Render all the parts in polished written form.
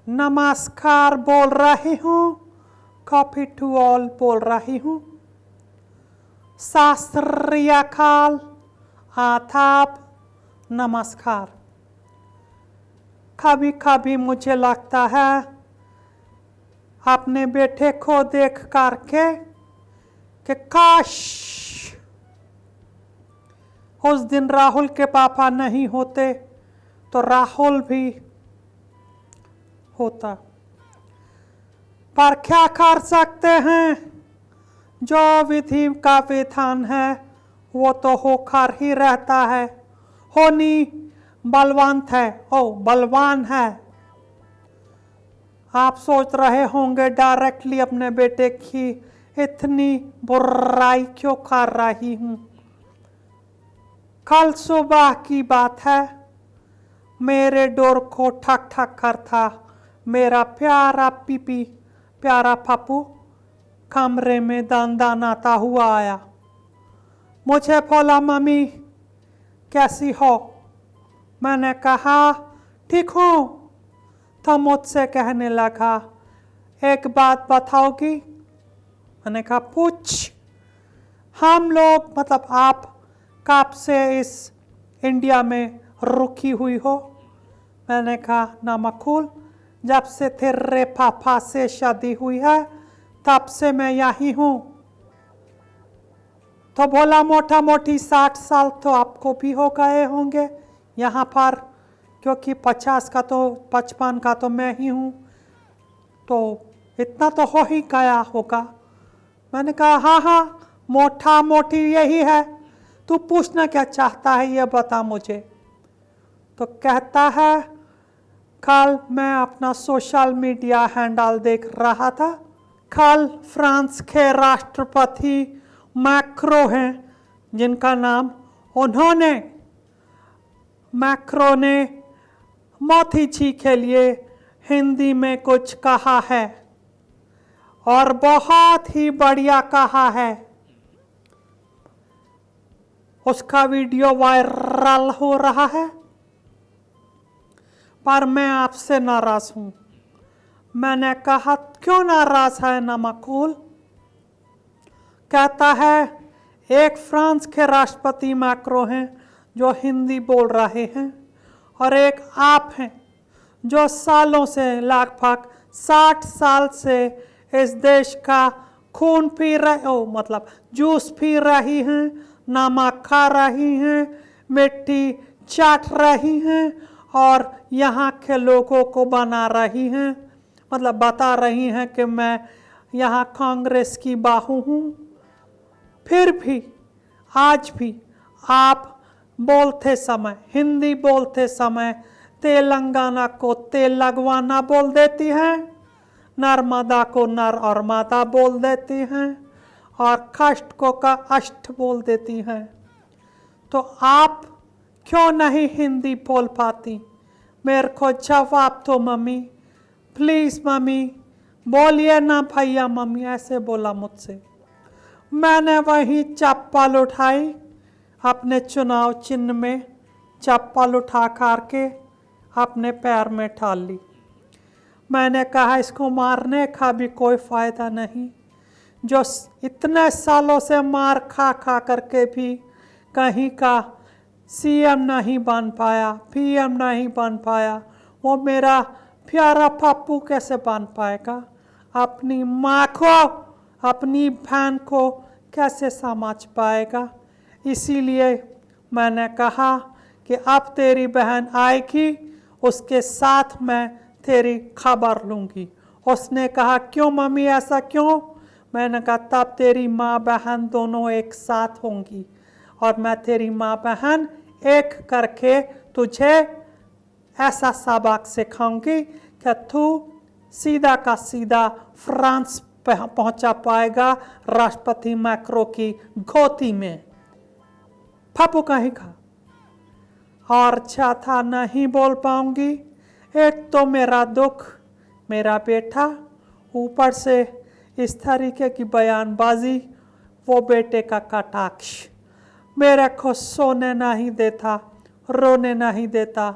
नमस्कार बोल रही हूँ, कॉफी टू ऑल बोल रही हूँ। सत श्री अकाल, आदाब, नमस्कार। कभी कभी मुझे लगता है अपने बेटे को देख करके कि काश उस दिन राहुल के पापा नहीं होते तो राहुल भी होता। पर क्या कर सकते हैं, जो विधि का विधान है वो तो होकर ही रहता है। होनी बलवंत है, ओ बलवान है। आप सोच रहे होंगे डायरेक्टली अपने बेटे की इतनी बुराई क्यों कर रही हूँ। कल सुबह की बात है, मेरे डोर को ठक ठक करता मेरा प्यारा पीपी, प्यारा पप्पू कमरे में दान दान आता हुआ आया। मुझे बोला, मम्मी कैसी हो? मैंने कहा ठीक हूँ। तो मुझसे कहने लगा, एक बात बताओगी? मैंने कहा पूछ। हम लोग मतलब आप कब से इस इंडिया में रुकी हुई हो? मैंने कहा नामकुल, जब से तेरे पापा से शादी हुई है तब से मैं यही हूँ। तो बोला मोटा मोटी 60 साल तो आपको भी हो गए होंगे यहाँ पर, क्योंकि 50 का तो 55 का तो मैं ही हूँ, तो इतना तो हो ही गया होगा। मैंने कहा हाँ हाँ, मोटा मोटी यही है। तू पूछना क्या चाहता है ये बता मुझे। तो कहता है, कल मैं अपना सोशल मीडिया हैंडल देख रहा था। कल फ्रांस के राष्ट्रपति मैक्रो हैं, जिनका नाम उन्होंने मैक्रो ने मोदी जी के लिए हिंदी में कुछ कहा है और बहुत ही बढ़िया कहा है। उसका वीडियो वायरल हो रहा है, पर मैं आपसे नाराज हूं। मैंने कहा क्यों नाराज है नमकुल? कहता है एक फ्रांस के राष्ट्रपति मैक्रो हैं जो हिंदी बोल रहे हैं, और एक आप हैं जो सालों से लगभग 60 साल से इस देश का खून पी रहे हो, मतलब जूस पी रही हैं, नमक खा रही हैं, मिट्टी चाट रही हैं और यहाँ के लोगों को बना रही हैं, मतलब बता रही हैं कि मैं यहाँ कांग्रेस की बाहू हूँ। फिर भी आज भी आप बोलते समय, हिंदी बोलते समय तेलंगाना को तेल लगवाना बोल देती हैं, नर्मदा को नर और माता बोल देती हैं, और कष्ट को का अष्ट बोल देती हैं। तो आप क्यों नहीं हिंदी बोल पाती? मेरे को जवाब दो मम्मी, प्लीज़ मम्मी, बोलिए ना भैया। मम्मी ऐसे बोला मुझसे। मैंने वही चप्पल उठाई, अपने चुनाव चिन्ह में चप्पल उठा करके अपने पैर में ठाल ली। मैंने कहा इसको मारने का भी कोई फ़ायदा नहीं, जो इतने सालों से मार खा खा करके भी कहीं का सीएम नहीं बन पाया, पीएम नहीं बन पाया, वो मेरा प्यारा पप्पू कैसे बन पाएगा? अपनी माँ को, अपनी बहन को कैसे समझ पाएगा? इसीलिए मैंने कहा कि अब तेरी बहन आएगी, उसके साथ मैं तेरी खबर लूँगी। उसने कहा क्यों मम्मी, ऐसा क्यों? मैंने कहा तब तेरी माँ बहन दोनों एक साथ होंगी और मैं तेरी माँ बहन एक करके तुझे ऐसा सबक सिखाऊंगी कि तू सीधा का सीधा फ्रांस पहुंचा पाएगा राष्ट्रपति मैक्रो की गोदी में। पप्पू कहीं का और ज़्यादा नहीं बोल पाऊंगी। एक तो मेरा दुख, मेरा बेटा, ऊपर से इस तरीके की बयानबाजी, वो बेटे का कटाक्ष मेरे को सोने नहीं देता, रोने नहीं देता,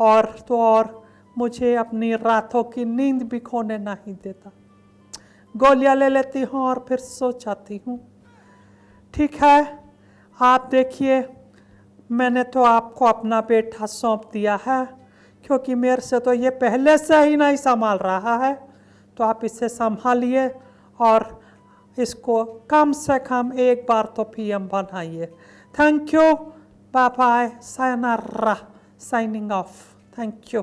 और तो और मुझे अपनी रातों की नींद भी खोने नहीं देता। गोलियां ले लेती हूँ और फिर सो जाती हूँ। ठीक है, आप देखिए, मैंने तो आपको अपना बेटा सौंप दिया है, क्योंकि मेरे से तो ये पहले से ही नहीं संभाल रहा है। तो आप इसे संभालिए और इसको कम से कम एक बार तो पीएम बनाइए। Thank you, bye bye, sayonara, signing off. Thank you.